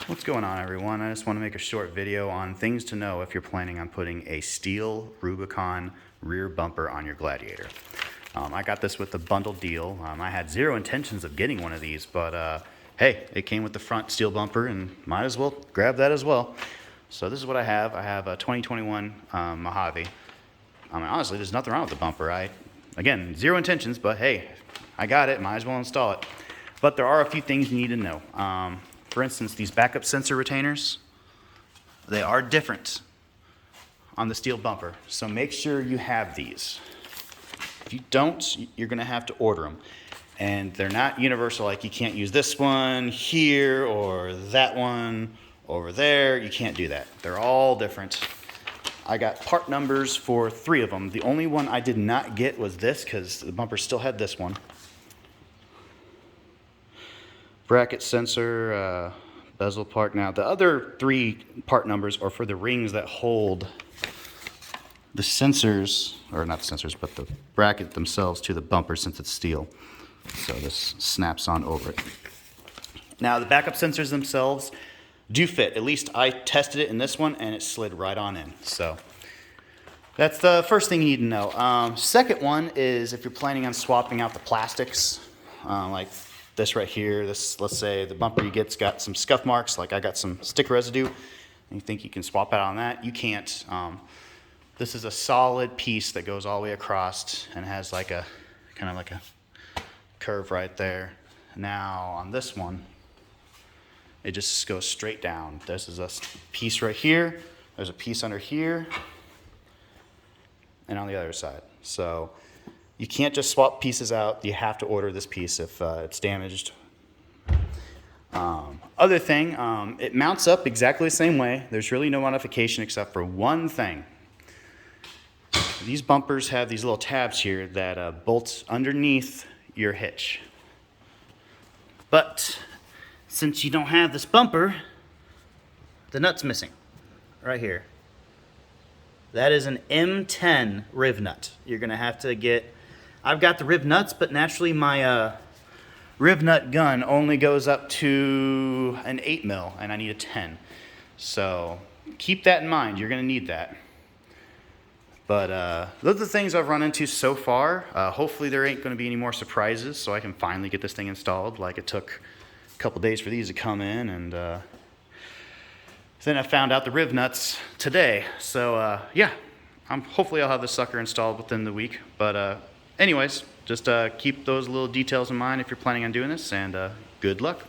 What's going on, everyone? I just want to make a short video on things to know if you're planning on putting a steel Rubicon rear bumper on your Gladiator. I got this with the bundle deal. I had zero intentions of getting one of these, but hey, it came with the front steel bumper and might as well grab that as well. So this is what I have. I have a 2021 Mojave. I mean, honestly, there's nothing wrong with the bumper. Again, zero intentions, but hey, I got it, might as well install it. But there are a few things you need to know. For instance, these backup sensor retainers, they are different on the steel bumper. So make sure you have these. If you don't, you're gonna have to order them. And they're not universal, like you can't use this one here or that one over there. You can't do that. They're all different. I got part numbers for 3 of them. The only one I did not get was this because the bumper still had this one. Bracket sensor, bezel part. Now the other 3 part numbers are for the rings that hold the sensors, or not the sensors, but the bracket themselves to the bumper since it's steel. So this snaps on over it. Now the backup sensors themselves do fit. At least I tested it in this one and it slid right on in. So that's the first thing you need to know. Second one is if you're planning on swapping out the plastics, like this right here, this, let's say the bumper you get's got some scuff marks, like I got some stick residue, and you think you can swap out on that, you can't. This is a solid piece that goes all the way across and has like a, kind of like a curve right there. Now on this one, it just goes straight down. This is a piece right here, there's a piece under here, and on the other side. So you can't just swap pieces out. You have to order this piece if it's damaged. Other thing, it mounts up exactly the same way. There's really no modification except for one thing. These bumpers have these little tabs here that bolt underneath your hitch. But since you don't have this bumper, the nut's missing right here. That is an M10 riv nut. You're gonna have to get, I've got the riv nuts, but naturally my riv nut gun only goes up to an 8 mil and I need a 10. So keep that in mind, you're gonna need that. But those are the things I've run into so far. Hopefully there ain't gonna be any more surprises so I can finally get this thing installed. Like it took a couple days for these to come in, and then I found out the riv nuts today. So yeah, hopefully I'll have this sucker installed within the week. But anyways, just keep those little details in mind if you're planning on doing this, and good luck.